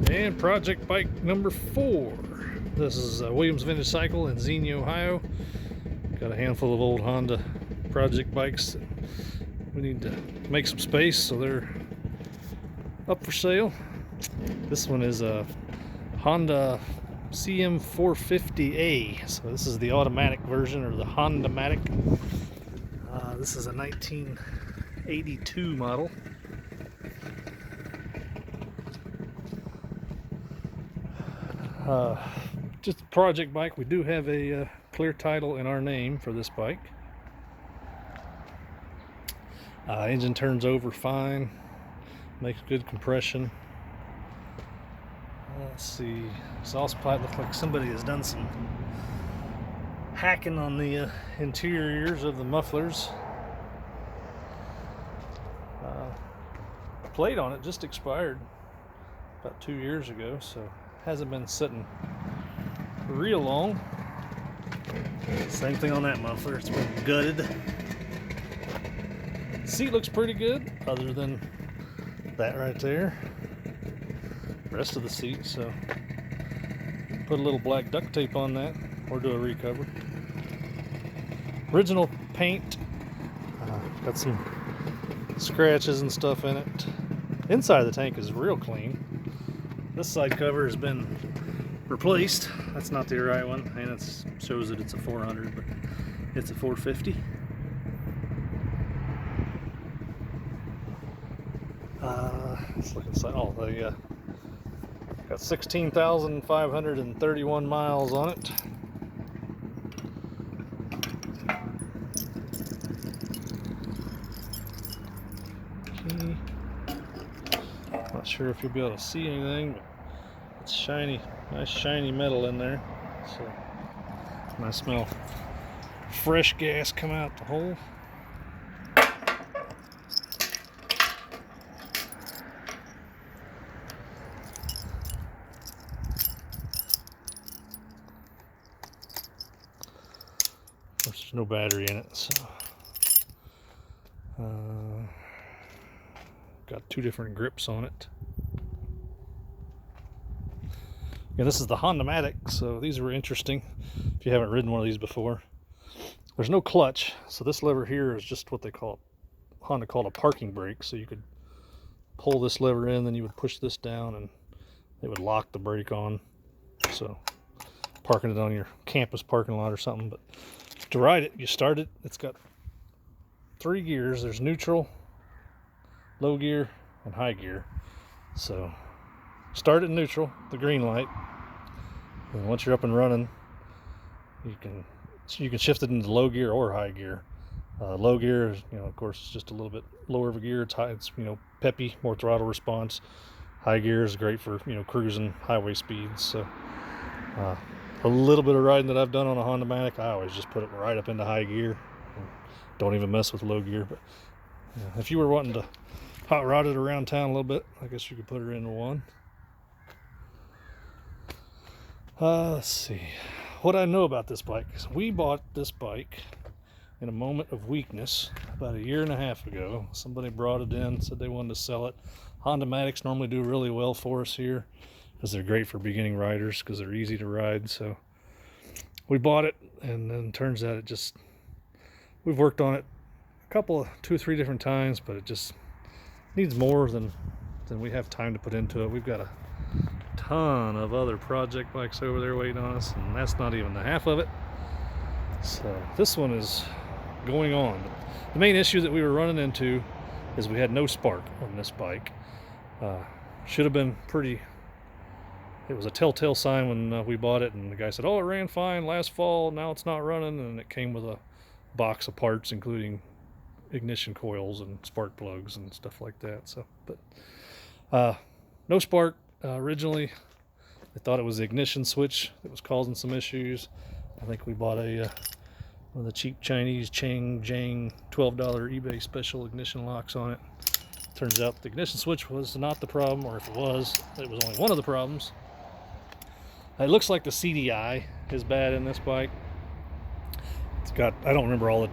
And project bike number 4. This is Williams Vintage Cycle in Xenia, Ohio. Got a handful of old Honda project bikes that we need to make some space, so they're up for sale. This one is a Honda CM450A. So this is the automatic version, or the Hondamatic. This is a 1982 model. Just a project bike. We do have a clear title in our name for this bike. Engine turns over fine, makes good compression. Let's see, exhaust pipe looks like somebody has done some hacking on the interiors of the mufflers. Plate on it just expired about 2 years ago, so hasn't been sitting real long. Same thing on that muffler, it's been gutted. Seat looks pretty good, other than that right there. Rest of the seat, so put a little black duct tape on that or do a recover. Original paint, got some scratches and stuff in it. Inside of the tank is real clean. This side cover has been replaced. That's not the right one, and it shows that it's a 400, but it's a 450. Let's look inside. Oh, they got 16,531 miles on it. Okay. Not sure if you'll be able to see anything, but it's shiny, nice shiny metal in there. So, and I smell fresh gas come out the hole. There's no battery in it, so got 2 different grips on it. Yeah, this is the Hondamatic, so these were interesting if you haven't ridden one of these before. There's no clutch, so this lever here is just what they call, Honda called a parking brake. So you could pull this lever in, then you would push this down and it would lock the brake on. So parking it on your campus parking lot or something. But to ride it, you start it, it's got 3 gears. There's neutral, low gear, and high gear. So start it in neutral, the green light, and once you're up and running, you can shift it into low gear or high gear. Low gear is, of course, it's just a little bit lower of a gear. It's high, it's peppy, more throttle response. High gear is great for cruising highway speeds. So a little bit of riding that I've done on a Hondamatic, I always just put it right up into high gear. Don't even mess with low gear. But if you were wanting to hot rod it around town a little bit, I guess you could put it into one. Let's see what I know about this bike. We bought this bike in a moment of weakness about 1.5 years ago. Somebody brought it in, said they wanted to sell it. Hondamatics normally do really well for us here because they're great for beginning riders because they're easy to ride. So we bought it, and then turns out we've worked on it a couple of 2 or 3 different times, but it just needs more than we have time to put into it. We've got a ton of other project bikes over there waiting on us, and that's not even the half of it. So this one is going on. The main issue that we were running into is we had no spark on this bike. Should have been pretty, it was a telltale sign when we bought it, and the guy said, oh, it ran fine last fall, now it's not running. And it came with a box of parts including ignition coils and spark plugs and stuff like that. So, but no spark. Originally I thought it was the ignition switch that was causing some issues. I think we bought one of the cheap Chinese Chang Jang $12 eBay special ignition locks on it. Turns out the ignition switch was not the problem, or if it was only one of the problems. It looks like the CDI is bad in this bike. It's got, I don't remember all the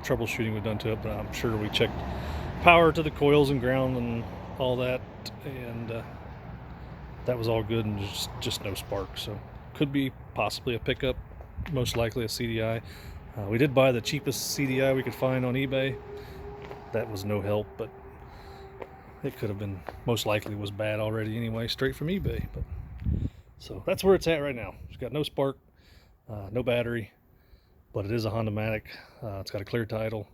troubleshooting we've done to it, but I'm sure we checked power to the coils and ground and all that, and That was all good, and just no spark. So could be possibly a pickup, most likely a CDI. We did buy the cheapest CDI we could find on eBay. That was no help, but it could have been, most likely was bad already anyway, straight from eBay. But so that's where it's at right now. It's got no spark, no battery, but it is a Hondamatic. It's got a clear title,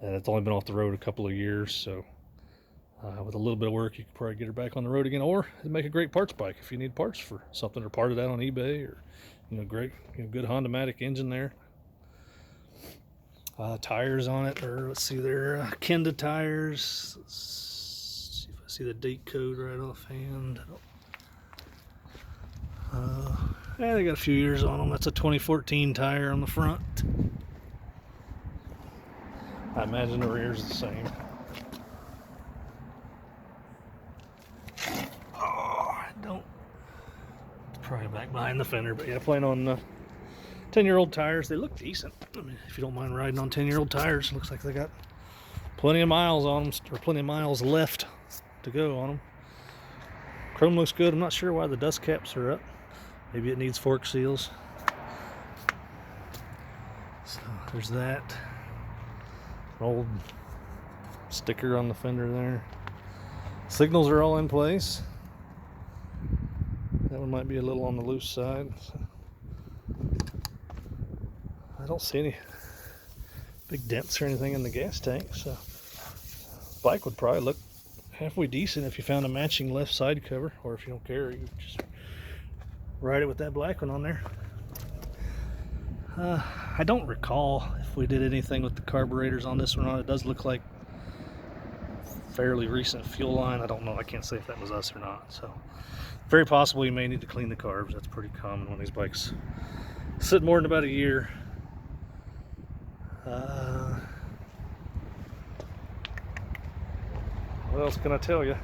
and it's only been off the road a couple of years. So with a little bit of work, you could probably get her back on the road again, or it'd make a great parts bike if you need parts for something, or part of that on eBay, or great, good Hondamatic engine there. Tires on it, or let's see, they're Kenda tires. Let's see if I see the date code right offhand. Yeah, they got a few years on them. That's a 2014 tire on the front. I imagine the rear's the same. Oh, I don't. It's probably back behind the fender, but yeah, playing on 10-year-old tires. They look decent. I mean, if you don't mind riding on 10-year-old tires, looks like they got plenty of miles on them, or plenty of miles left to go on them. Chrome looks good. I'm not sure why the dust caps are up. Maybe it needs fork seals. So there's that. An old sticker on the fender there. Signals are all in place. That one might be a little on the loose side. So I don't see any big dents or anything in the gas tank, so the bike would probably look halfway decent if you found a matching left side cover, or if you don't care, you just ride it with that black one on there. I don't recall if we did anything with the carburetors on this one or not. It does look like fairly recent fuel line. I don't know. I can't say if that was us or not. So very possible you may need to clean the carbs. That's pretty common when these bikes sit more than about a year. What else can I tell you?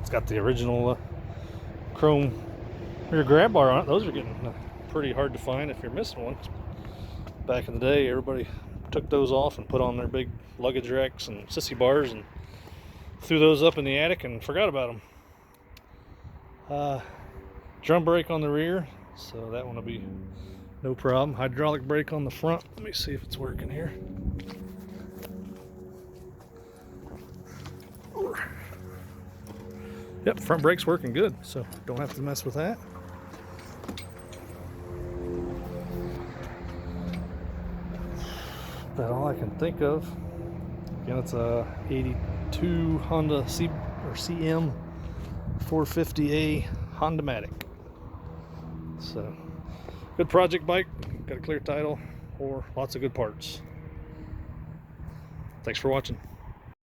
It's got the original chrome rear grab bar on it. Those are getting pretty hard to find if you're missing one. Back in the day, everybody took those off and put on their big luggage racks and sissy bars and threw those up in the attic and forgot about them. Drum brake on the rear, so that one will be no problem. Hydraulic brake on the front. Let me see if it's working here. Yep, front brake's working good, so don't have to mess with that. That's all I can think of. Again, it's a 82 Honda CM450A Hondamatic. So, good project bike, got a clear title, or lots of good parts. Thanks for watching.